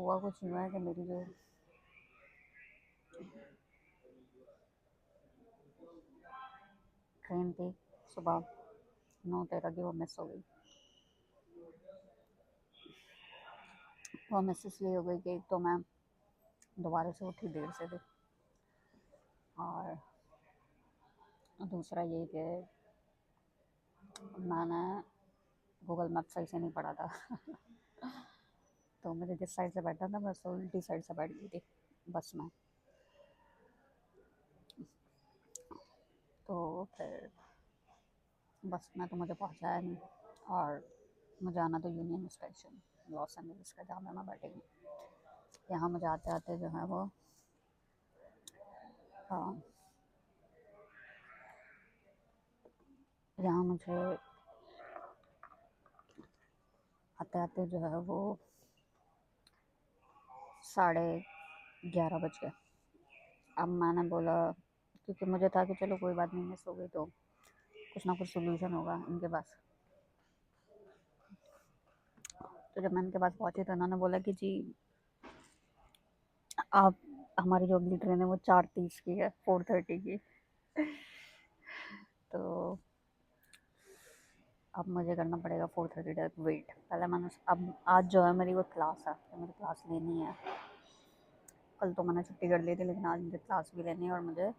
तो हुआ कुछ यूँ है कि मेरी जो ट्रेन थी सुबह 9:13 की, वो मिस हो गई। वो मिस इसलिए हो गई कि एक तो मैं दोबारा से उठी देर से थी, और दूसरा ये कि मैंने गूगल मैप सही से नहीं पढ़ा था। तो मुझे जिस साइड से बैठा था मैं उससे उल्टी साइड से बैठ गई थी बस में। तो फिर बस में तो मुझे पहुंचाया नहीं, और मुझे आना तो यूनियन स्टेशन लॉस एंजलिस का, जहाँ मैं बैठेगी। यहाँ मुझे आते आते जो है वो यहाँ मुझे आते आते जो है वो 11:30 बज गए। अब मैंने बोला, क्योंकि मुझे था कि चलो कोई बात नहीं, मिस हो गई तो कुछ ना कुछ सोल्यूशन होगा इनके पास। तो जब मैं इनके पास पहुंची तो इन्होंने बोला कि जी आप, हमारी जो अगली ट्रेन है वो 4:30 की है, 4:30 की। तो अब मुझे करना पड़ेगा 4:30 तक वेट। पहले मैंने अब आज जो है मेरी वो क्लास है, तो मुझे क्लास लेनी है। कल तो मैंने छुट्टी कर ली थी, लेकिन आज मुझे क्लास भी लेनी है और मुझे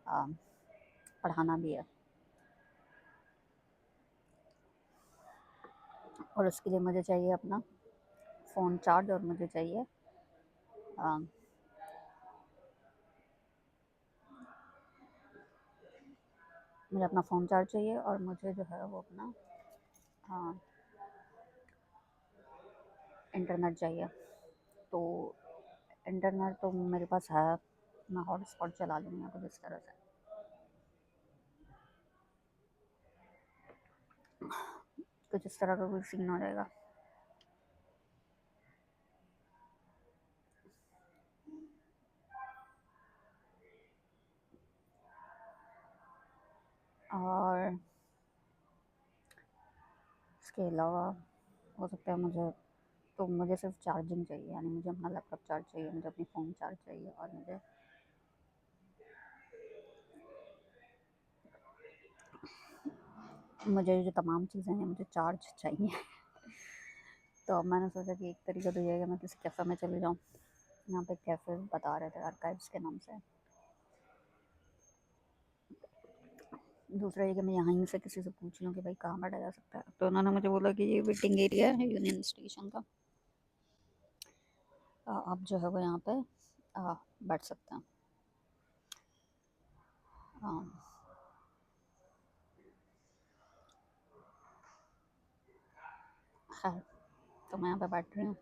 आ, पढ़ाना भी है। और उसके लिए मुझे चाहिए अपना फ़ोन चार्ज, और मुझे चाहिए आ, मुझे अपना फ़ोन चार्ज चाहिए, और मुझे जो है वो अपना इंटरनेट चाहिए। तो इंटरनेट तो मेरे पास है, मैं हॉटस्पॉट चला लूँगी कुछ इस तरह से। कुछ इस तरह का कोई सीन हो जाएगा। और इसके अलावा हो सकता है मुझे सिर्फ चार्जिंग चाहिए, यानी मुझे अपना लैपटॉप चार्ज चाहिए, मुझे अपनी फ़ोन चार्ज चाहिए, और मुझे जो तमाम चीज़ें हैं मुझे चार्ज चाहिए। तो अब मैंने सोचा कि एक तरीका तो ये है कि मैं किसी कैफ़े में चले जाऊँ। यहाँ पे कैफ़े बता रहे थे, आर्काइव्स के नाम से। दूसरा ये कि मैं यहाँ ही से किसी से पूछ लूँ कि भाई कहाँ बैठा जा सकता है। तो उन्होंने मुझे बोला कि ये वेटिंग एरिया है यूनियन स्टेशन का, आप जो है वो यहाँ पे बैठ सकते हैं। खैर, तो मैं यहाँ पे बैठ रही हूँ।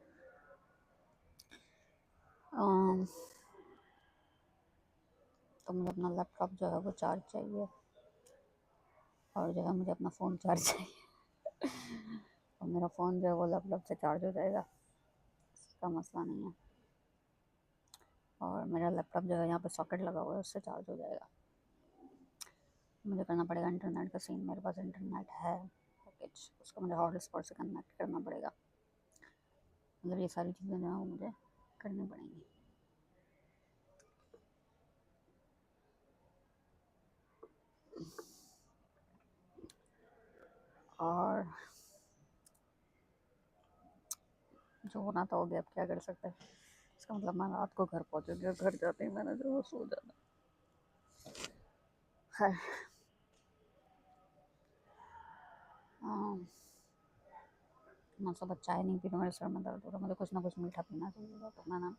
तो मुझे अपना लैपटॉप जो है वो चार्ज चाहिए, और जो है मुझे अपना फ़ोन चार्ज चाहिए। और मेरा फ़ोन जो है वो लैपटॉप से चार्ज हो जाएगा, इसका मसला नहीं है। और मेरा लैपटॉप जो है यहाँ पे सॉकेट लगा हुआ है, उससे चार्ज हो जाएगा। मुझे करना पड़ेगा इंटरनेट का सीन, मेरे पास इंटरनेट है पैकेज, उसको मुझे हॉटस्पॉट से कनेक्ट करना पड़ेगा। मतलब ये सारी चीज़ें जो हैं वो मुझे करनी पड़ेंगी। और जो होना था हो गया, अब क्या कर सकते हैं। इसका मतलब मैं रात को घर पहुँचूँगी, और घर जाते ही मैंने जो वो सो जाना। खैर, मैं सुबह चाय नहीं पी तो मेरे सर में दर्द हो रहा, मुझे कुछ ना कुछ मीठा पीना चाहिए। तो मैंने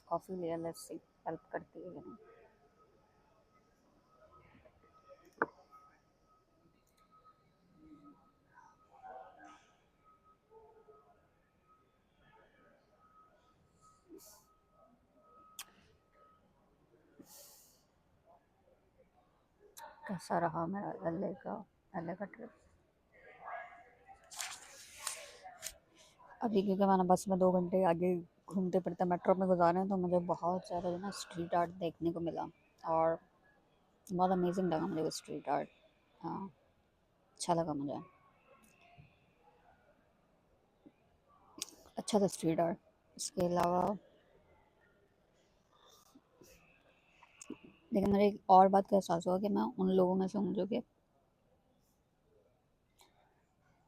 कॉफ़ी लिया, लेट्स सी हेल्प करती है कि नहीं। कैसा रहा मेरा एल ए का ट्रिप। अभी क्योंकि मैंने बस में 2 घंटे आगे घूमते फिरते मेट्रो में गुजारे हैं, तो मुझे बहुत सारा जो ना स्ट्रीट आर्ट देखने को मिला, और बहुत अमेजिंग लगा मुझे वो स्ट्रीट आर्ट। हाँ, अच्छा लगा मुझे, अच्छा था स्ट्रीट आर्ट। इसके अलावा लेकिन मुझे एक और बात का एहसास हुआ कि मैं उन लोगों में से हूँ जो कि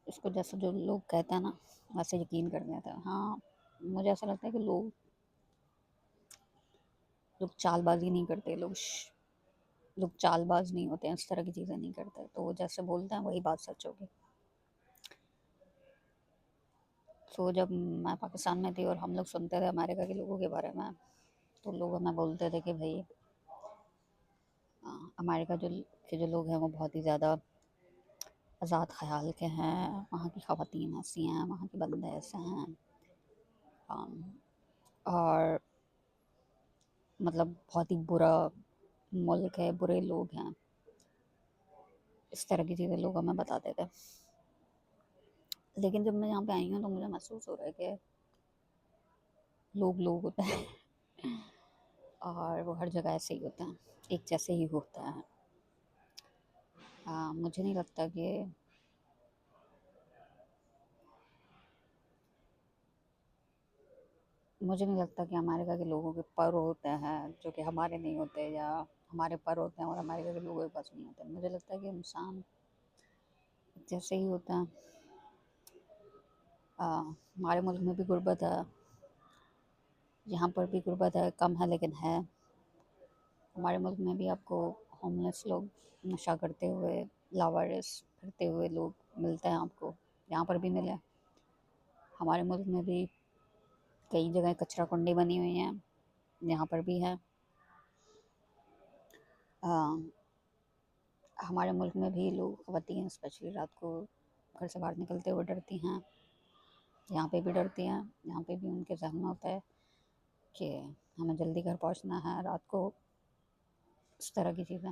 इसको जैसे जो लोग कहते हैं ना वैसे यकीन कर लेते हैं। हाँ, मुझे ऐसा लगता है कि लोग लोग चालबाजी नहीं करते, लोग चालबाज नहीं होते हैं, इस तरह की चीज़ें नहीं करते, तो वो जैसे बोलते हैं वही बात सच होगी। तो जब मैं पाकिस्तान में थी और हम लोग सुनते थे अमेरिका के लोगों के बारे में, तो लोग हमें बोलते थे कि भाई अमेरिका के जो लोग हैं वो बहुत ही ज़्यादा आज़ाद ख़याल के हैं, वहाँ की ख़वातीन ऐसी हैं, वहाँ के बंदे ऐसे हैं, अम, और मतलब बहुत ही बुरा मुल्क है, बुरे लोग हैं, इस तरह की चीज़ें लोग हमें बताते थे। लेकिन जब मैं यहाँ पे आई हूँ तो मुझे महसूस हो रहा है कि लोग लोग होते हैं और वो हर जगह ऐसे ही होते हैं, एक जैसे ही होता है। मुझे नहीं लगता कि मुझे नहीं लगता कि अमेरिका के लोगों के पर होते हैं जो कि हमारे नहीं होते, या हमारे पर होते हैं और अमेरिका के लोगों के पास नहीं होते। मुझे लगता है कि इंसान जैसे ही होता है। हमारे मुल्क में भी गुर्बत है, यहाँ पर भी गुर्बत है, कम है लेकिन है। हमारे मुल्क में भी आपको होमलेस लोग, नशा करते हुए, लावारिस फिरते हुए लोग मिलते हैं आपको, यहाँ पर भी मिले। हमारे मुल्क में भी कई जगह कचरा कुंडी बनी हुई हैं, यहाँ पर भी है। अ, हमारे मुल्क में भी लोग, ख़वातीन स्पेशली रात को घर से बाहर निकलते हुए डरती हैं, यहाँ पे भी डरती हैं। यहाँ पे भी उनके जहन में होता है कि हमें जल्दी घर पहुँचना है रात को, इस तरह की चीज़ें।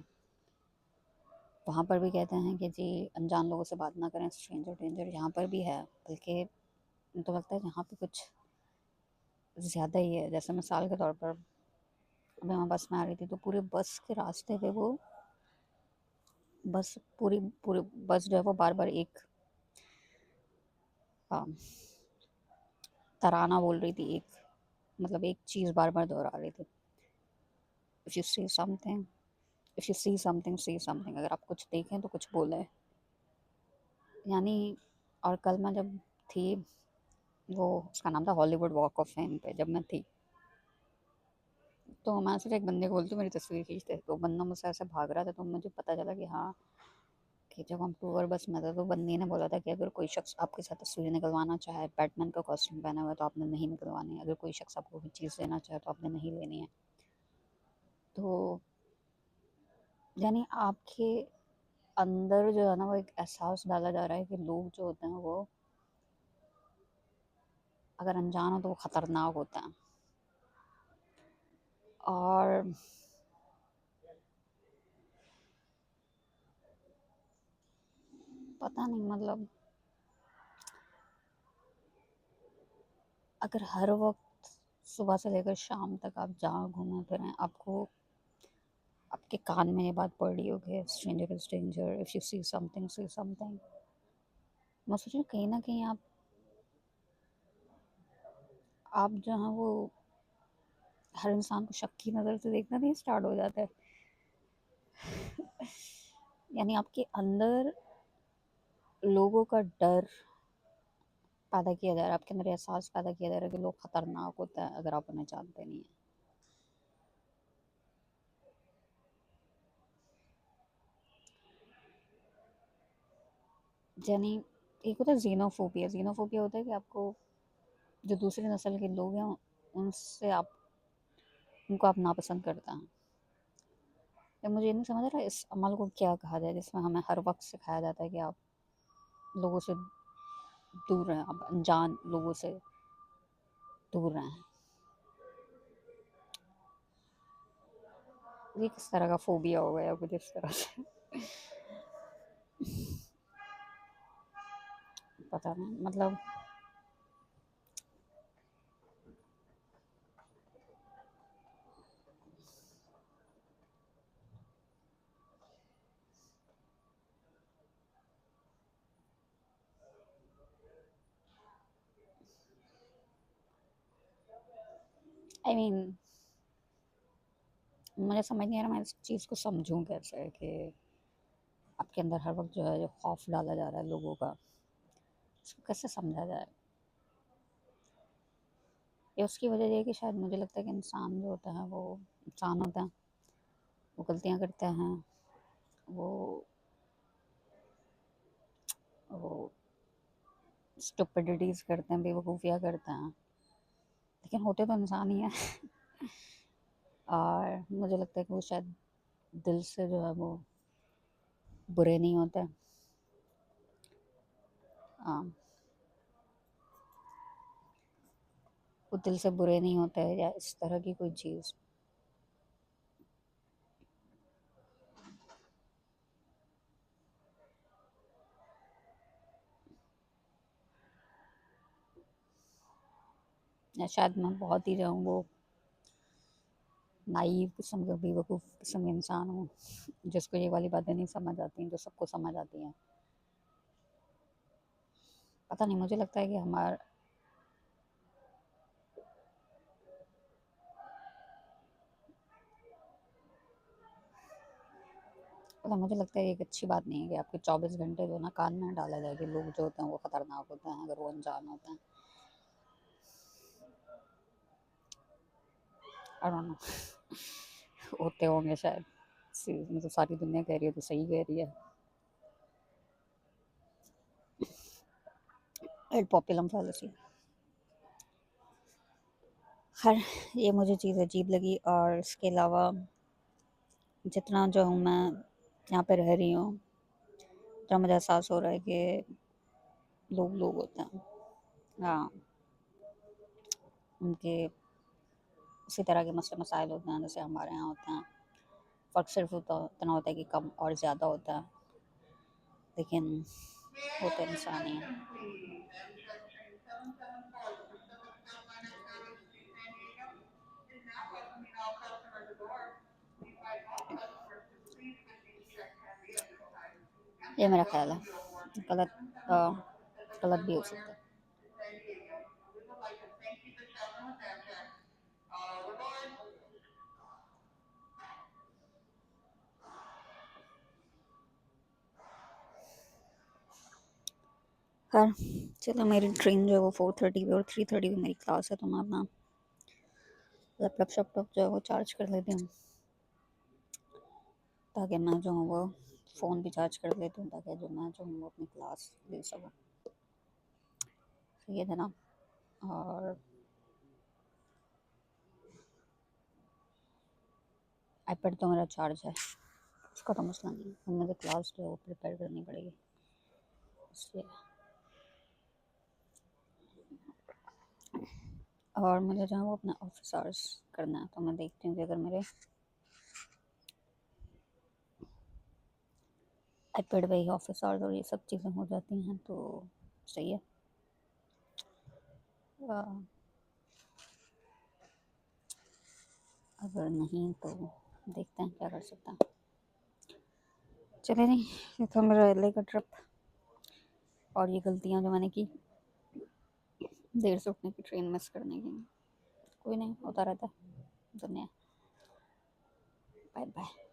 वहाँ पर भी कहते हैं कि जी अनजान लोगों से बात ना करें, स्ट्रेंजर डेंजर, यहाँ पर भी है। बल्कि तो लगता है यहाँ पे कुछ ज़्यादा ही है। जैसे मिसाल के तौर पर अभी मैं बस में आ रही थी तो पूरे बस के रास्ते पे वो बस पूरी पूरी बस जो है वो बार बार एक आ, तराना बोल रही थी, एक मतलब एक चीज़ बार बार दोहरा रही थी, if you see something, if you see something see something, अगर आप कुछ देखें तो कुछ बोले, यानी। और कल मैं जब थी, वो उसका नाम था हॉलीवुड वॉक ऑफ फेम पे जब मैं थी, तो मैं सिर्फ एक बंदे को बोलती हूँ मेरी तस्वीर खींचते, तो बंदा मुझसे ऐसे भाग रहा था, तो मुझे पता चला कि हाँ, कि जब हम टूर बस में थे तो बंदी ने बोला था कि अगर कोई शख्स आपके साथ तस्वीर निकलवाना चाहे, बैटमैन का कॉस्ट्यूम पहना हुआ है, तो आपने नहीं निकलवानी है। अगर कोई शख्स आपको कोई चीज़ देना चाहे तो आपने नहीं लेनी है। तो यानी आपके अंदर जो है ना वो एक एहसास डाला जा रहा है कि लोग जो होते हैं वो अगर अनजान हो तो वो ख़तरनाक होते हैं। और पता नहीं, मतलब अगर हर वक्त सुबह से लेकर शाम तक आप जहाँ घूमें फिरें, आपको आपके कान में ये बात पड़ रही होगी, stranger is danger, if you see something. मैं सोच रही हूँ कहीं ना कहीं आप जो हैं वो हर इंसान को शक की नज़र से देखना नहीं स्टार्ट हो जाता है। यानी आपके अंदर लोगों का डर पैदा किया जा रहा है, आपके अंदर एहसास पैदा किया जा रहा है कि लोग खतरनाक होते हैं अगर आप उन्हें जानते नहीं हैं। यानी एक होता है जीनोफोबिया, जीनोफोबिया होता है कि आपको जो दूसरी नस्ल के लोग हैं उनसे आप उनको आप नापसंद करते हैं। या मुझे ये नहीं समझ आ रहा इस अमल को क्या कहा जाए जिसमें हमें हर वक्त सिखाया जाता है कि आप लोगों से दूर रहें, आप अनजान लोगों से दूर रहें। ये किस तरह का फोबिया हो गया कुछ इस तरह से। पता नहीं, मतलब आई मीन मुझे समझ नहीं आ रहा मैं इस चीज़ को समझूं कैसे कि आपके अंदर हर वक्त जो है जो खौफ डाला जा रहा है लोगों का, इसको कैसे समझा जाए। ये उसकी वजह ये है कि शायद मुझे लगता है कि इंसान जो होता है वो इंसान होता है, वो गलतियाँ करते हैं, वो वो स्टुपिडिटीज़ करते हैं, बेवकूफ़ियाँ करते हैं, लेकिन होते तो इंसान ही हैं। और मुझे लगता है कि वो शायद दिल से जो है वो बुरे नहीं होते। हाँ, वो दिल से बुरे नहीं होते या इस तरह की कोई चीज़। या शायद मैं बहुत ही जो हूँ वो नाइव किस्म का बेवकूफ़ किस्म का इंसान हूँ, जिसको ये वाली बातें नहीं समझ आती हैं जो सबको समझ आती हैं। पता नहीं, मुझे लगता है कि हमारा पता मुझे लगता है ये एक अच्छी बात नहीं है कि आपके 24 घंटे जो ना कान में डाला जाए कि लोग जो होते हैं वो ख़तरनाक होते हैं अगर वो अनजान होते हैं। आई डोंट नो, होते होंगे शायद। मतलब सारी दुनिया कह रही है तो सही कह रही है। Ad populum fallacy. खैर, ये मुझे चीज़ अजीब लगी और इसके अलावा जितना जो हूँ मैं यहाँ पे रह रही हूँ, जहाँ मुझे एहसास हो रहा है कि लोग लोग होते हैं। हाँ, उनके उसी तरह के मसले मसाइल होते हैं जैसे हमारे यहाँ होते हैं। फ़र्क सिर्फ इतना होता है कि कम और ज़्यादा होता है, लेकिन होते इंसान ही हैं। ये मेरा ख्याल है। गलत गलत भी हो सकता है। खैर, चलो, मेरी ट्रेन जो है वो 4:30 पे और 3:30 पे मेरी क्लास है, तो मैं अपना लैपटॉप शैपटॉप जो है वो चार्ज कर लेती हूँ, ताकि मैं जो हूँ वो फ़ोन भी चार्ज कर लेती हूँ, ताकि जो मैं जो हूँ वो अपनी क्लास ले सकूँ। सही है ना। और आईपैड तो मेरा चार्ज है, उसका तो मसला नहीं है, तो मुझे क्लास जो है वो प्रिपेयर करनी पड़ेगी इसलिए। और मुझे जो है वो अपना ऑफिस आवर्स करना है, तो मैं देखती हूँ कि अगर मेरे आईपैड पे ही ऑफिस आवर्स और ये सब चीज़ें हो जाती हैं तो सही है। अ, अगर नहीं तो देखते हैं क्या कर सकते हैं। चले नहीं, ये था मेरा एल का ट्रिप और ये गलतियाँ जो मैंने की देर से उठने की, ट्रेन मिस करने की। कोई नहीं, होता रहता है दुनिया। Bye bye.